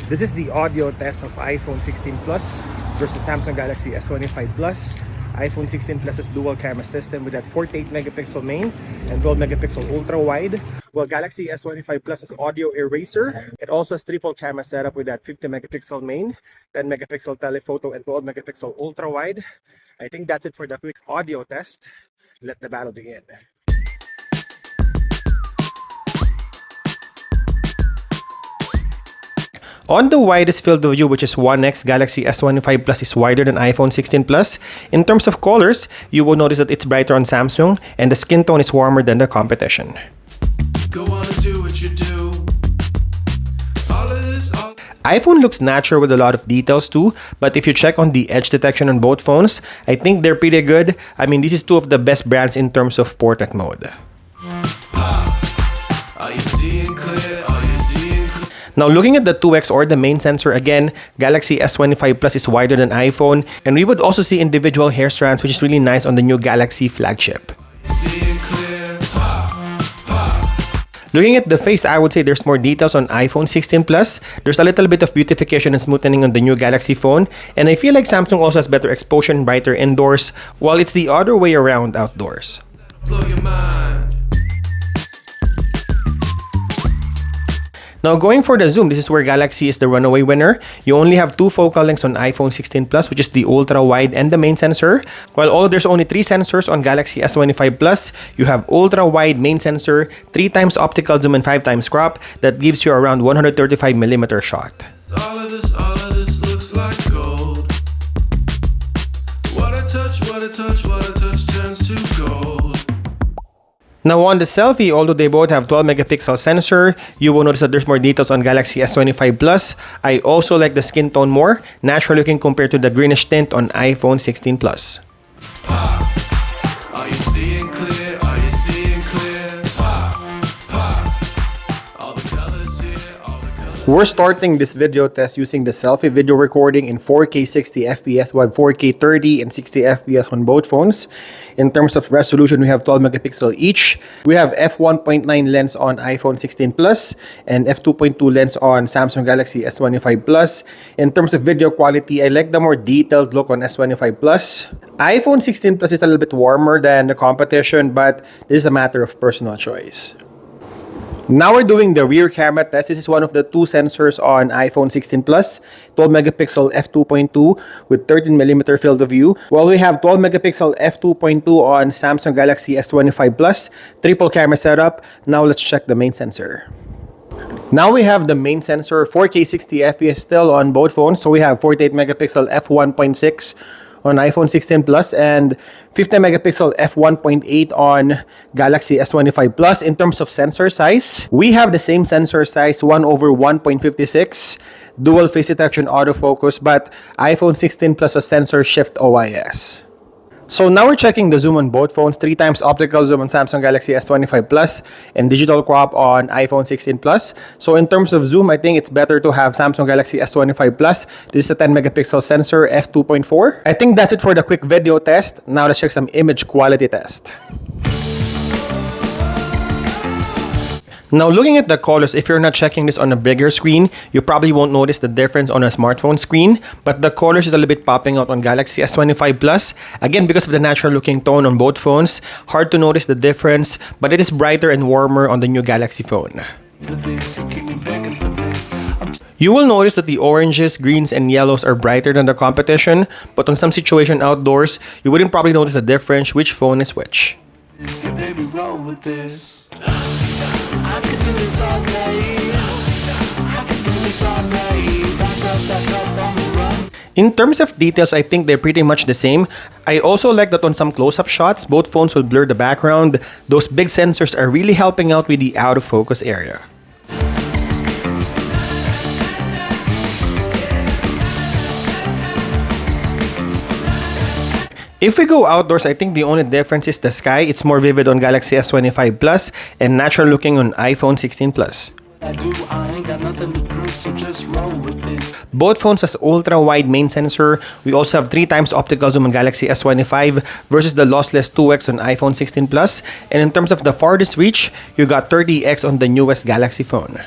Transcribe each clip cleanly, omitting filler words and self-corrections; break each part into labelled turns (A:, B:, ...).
A: This is the audio test of iPhone 16 Plus versus Samsung Galaxy S25 Plus. iPhone 16 Plus's dual camera system with that 48 megapixel main and 12 megapixel ultra wide. While Galaxy S25 Plus has audio eraser. It also has triple camera setup with that 50 megapixel main, 10 megapixel telephoto and 12 megapixel ultra wide. I think that's it for the quick audio test. Let the battle begin. On the widest field of view, which is 1x, Galaxy S25 Plus is wider than iPhone 16 Plus. In terms of colors, you will notice that it's brighter on Samsung and the skin tone is warmer than the competition. Go on and do what you do. iPhone looks natural with a lot of details too, but if you check on the edge detection on both phones, I think they're pretty good. I mean, this is two of the best brands in terms of portrait mode. Are you seeing clear? Now looking at the 2x or the main sensor again, Galaxy S25 Plus is wider than iPhone, and we would also see individual hair strands, which is really nice on the new Galaxy Flagship. Looking at the face, I would say there's more details on iPhone 16 Plus. There's a little bit of beautification and smoothening on the new Galaxy phone, and I feel like Samsung also has better exposure and brighter indoors, while it's the other way around outdoors. Blow your mind. Now going for the zoom, this is where Galaxy is the runaway winner. You only have two focal lengths on iPhone 16 Plus, which is the ultra wide and the main sensor. While although there's only 3 sensors on Galaxy S25 Plus, you have ultra wide main sensor, 3 times optical zoom and 5 times crop. That gives you around 135mm shot. All of this looks like gold. What a touch, what a touch, what a touch turns to gold. Now on the selfie, although they both have 12 megapixel sensor, you will notice that there's more details on Galaxy S25 Plus. I also like the skin tone more, natural looking compared to the greenish tint on iPhone 16 Plus. Are you seeing clear? Are you seeing clear? All the colors here, all the colors. We're starting this video test using the selfie video recording in 4K 60 FPS, while 4K 30 and 60 FPS on both phones. In terms of resolution, we have 12 megapixel each. We have f1.9 lens on iPhone 16 Plus and f2.2 lens on Samsung Galaxy S25 Plus. In terms of video quality, I like the more detailed look on S25 Plus. iPhone 16 Plus is a little bit warmer than the competition, but this is a matter of personal choice. Now we're doing the rear camera test. This is one of the 2 sensors on iPhone 16 Plus, 12 megapixel f2.2 with 13mm field of view. While we have 12 megapixel f2.2 on Samsung Galaxy S25 Plus, triple camera setup. Now let's check the main sensor. Now we have the main sensor, 4K 60 FPS still on both phones. So we have 48 megapixel f1.6 on iPhone 16 Plus and 50 megapixel f1.8 on Galaxy S25 Plus. In terms of sensor size, we have the same sensor size, 1/1.56, dual face detection autofocus, but iPhone 16 Plus has sensor shift OIS. So now we're checking the zoom on both phones, 3 times optical zoom on Samsung Galaxy S25 Plus and digital crop on iPhone 16 Plus. So in terms of zoom, I think it's better to have Samsung Galaxy S25 Plus. This is a 10 megapixel sensor, f2.4. I think that's it for the quick video test. Now let's check some image quality test. Now looking at the colors, if you're not checking this on a bigger screen, you probably won't notice the difference on a smartphone screen, but the colors is a little bit popping out on Galaxy S25 Plus. Again, because of the natural looking tone on both phones, hard to notice the difference, but it is brighter and warmer on the new Galaxy phone. You will notice that the oranges, greens, and yellows are brighter than the competition, but on some situation outdoors, you wouldn't probably notice the difference which phone is which. In terms of details, I think they're pretty much the same. I also like that on some close-up shots, both phones will blur the background. Those big sensors are really helping out with the out-of-focus area. If we go outdoors, I think the only difference is the sky. It's more vivid on Galaxy S25 Plus and natural looking on iPhone 16 Plus. Both phones has ultra-wide main sensor. We also have 3 times optical zoom on Galaxy S25 versus the lossless 2x on iPhone 16 Plus. And in terms of the farthest reach, you got 30x on the newest Galaxy phone.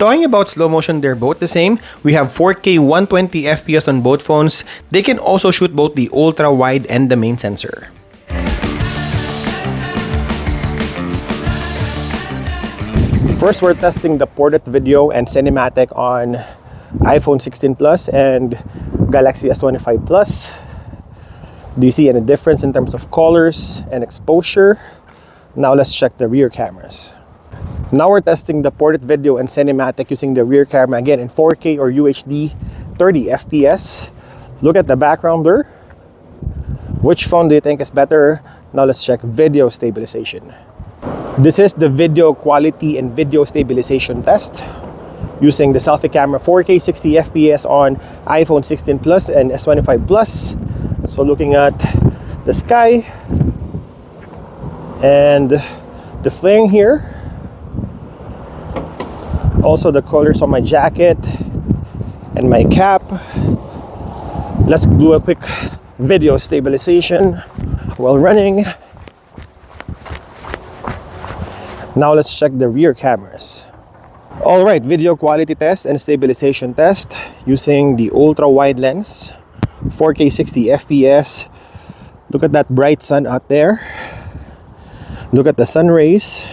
A: Talking about slow motion, they're both the same. We have 4K 120 FPS on both phones. They can also shoot both the ultra wide and the main sensor. First, we're testing the portrait video and cinematic on iPhone 16 Plus and Galaxy S25 Plus. Do you see any difference in terms of colors and exposure? Now let's check the rear cameras. Now we're testing the portrait video and cinematic using the rear camera again in 4K or UHD 30 FPS. Look at the background blur. Which phone do you think is better? Now let's check video stabilization. This is the video quality and video stabilization test using the selfie camera 4K 60 FPS on iPhone 16 Plus and S25 Plus. So looking at the sky and the flaring here, also the colors on my jacket and my cap. Let's do a quick video stabilization while running. Now let's check the rear cameras. Alright, video quality test and stabilization test using the ultra wide lens, 4K 60 FPS. Look at that bright sun out there. Look at the sun rays.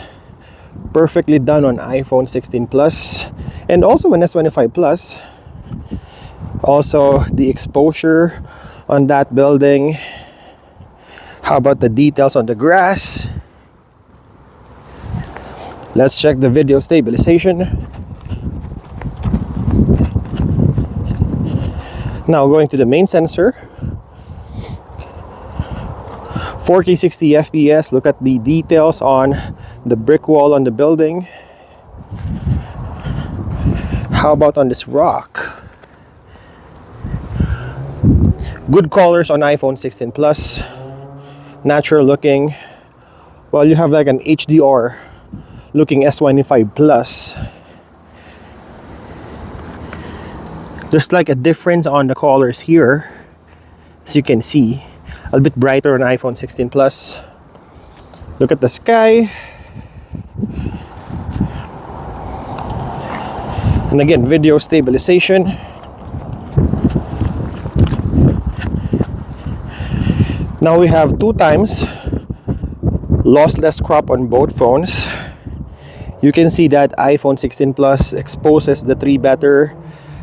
A: Perfectly done on iPhone 16 Plus and also on S25 Plus. Also the exposure on that building. How about the details on the grass? Let's check the video stabilization. Now going to the main sensor. 4K 60 FPS. Look at the details on the brick wall on the building. How about on this rock? Good colors on iPhone 16 Plus. Natural looking. Well, you have like an HDR looking S25 Plus. There's like a difference on the colors here, as you can see. A bit brighter on iPhone 16 Plus. Look at the sky. And again, video stabilization. Now we have 2 times lossless crop on both phones. You can see that iPhone 16 Plus exposes the tree better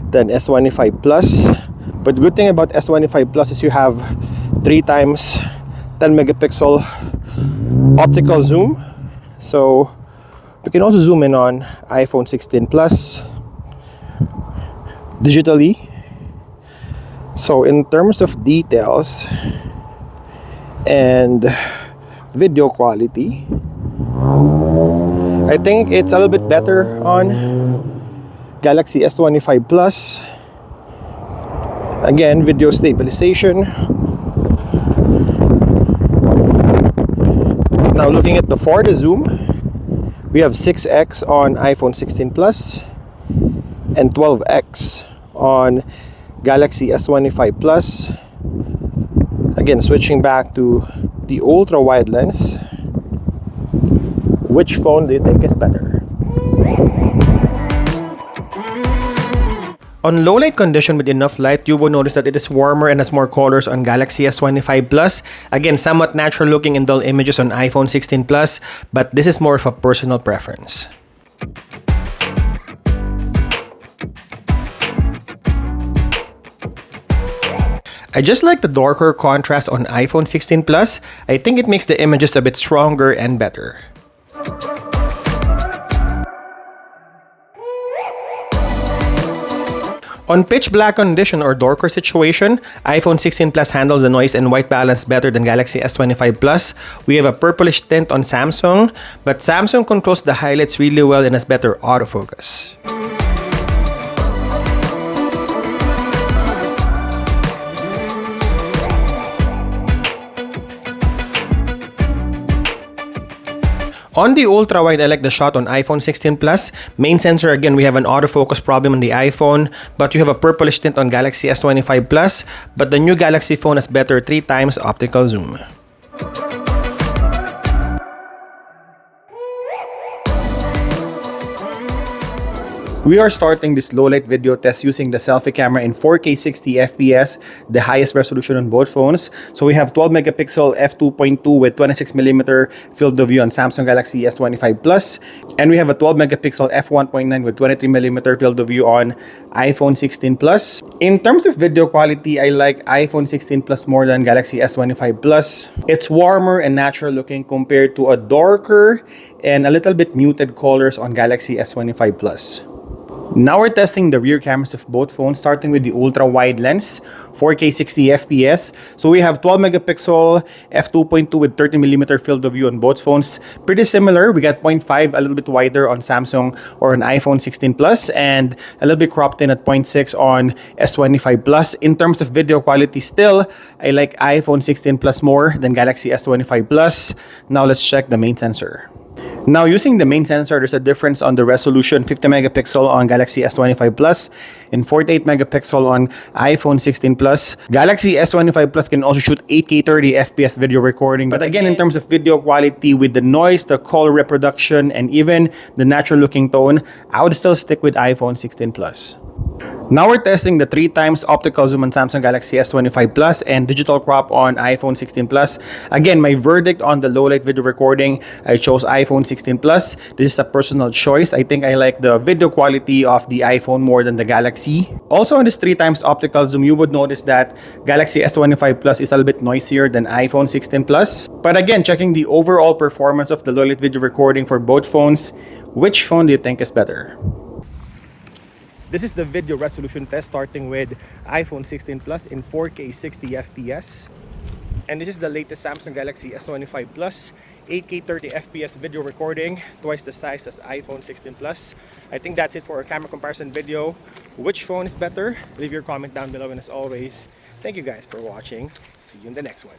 A: than S25 Plus. But the good thing about S25 Plus is you have 3 times 10 megapixel optical zoom. So you can also zoom in on iPhone 16 Plus digitally. So in terms of details and video quality, I think it's a little bit better on Galaxy S25 Plus. Again, video stabilization. Now looking at the forward zoom, we have 6x on iPhone 16 Plus and 12x on Galaxy S25 Plus. Again, switching back to the ultra wide lens. Which phone do you think is better? On low light condition with enough light, you will notice that it is warmer and has more colors on Galaxy S25 Plus. Again, somewhat natural looking and dull images on iPhone 16 Plus, but this is more of a personal preference. I just like the darker contrast on iPhone 16 Plus. I think it makes the images a bit stronger and better. On pitch black condition or darker situation, iPhone 16 Plus handles the noise and white balance better than Galaxy S25 Plus. We have a purplish tint on Samsung, but Samsung controls the highlights really well and has better autofocus. On the ultra-wide, I like the shot on iPhone 16 Plus. Main sensor, again, we have an autofocus problem on the iPhone, but you have a purplish tint on Galaxy S25 Plus, but the new Galaxy phone has better 3 times optical zoom. We are starting this low-light video test using the selfie camera in 4K 60 FPS, the highest resolution on both phones. So we have 12 megapixel f2.2 with 26mm field of view on Samsung Galaxy S25 Plus, and we have a 12 megapixel f1.9 with 23mm field of view on iPhone 16 Plus. In terms of video quality, I like iPhone 16 Plus more than Galaxy S25 Plus. It's warmer and natural looking compared to a darker and a little bit muted colors on Galaxy S25 Plus. Now we're testing the rear cameras of both phones, starting with the ultra-wide lens, 4K 60 FPS. So we have 12 megapixel f2.2 with 30mm field of view on both phones. Pretty similar. We got 0.5, a little bit wider on Samsung or on iPhone 16 Plus, and a little bit cropped in at 0.6 on S25 Plus. In terms of video quality still, I like iPhone 16 Plus more than Galaxy S25 Plus. Now let's check the main sensor. Now, using the main sensor, there's a difference on the resolution, 50 megapixel on Galaxy S25 Plus and 48 megapixel on iPhone 16 Plus. Galaxy S25 Plus can also shoot 8K 30 FPS video recording. But again, in terms of video quality, with the noise, the color reproduction, and even the natural looking tone, I would still stick with iPhone 16 Plus. Now we're testing the 3x optical zoom on Samsung Galaxy S25 Plus and digital crop on iPhone 16 Plus. Again, my verdict on the low-light video recording, I chose iPhone 16 Plus. This is a personal choice. I think I like the video quality of the iPhone more than the Galaxy. Also on this 3x optical zoom, you would notice that Galaxy S25 Plus is a little bit noisier than iPhone 16 Plus. But again, checking the overall performance of the low-light video recording for both phones, which phone do you think is better? This is the video resolution test starting with iPhone 16 Plus in 4K 60 FPS. And this is the latest Samsung Galaxy S25 Plus, 8K 30 FPS video recording, twice the size as iPhone 16 Plus. I think that's it for our camera comparison video. Which phone is better? Leave your comment down below, and as always, thank you guys for watching. See you in the next one.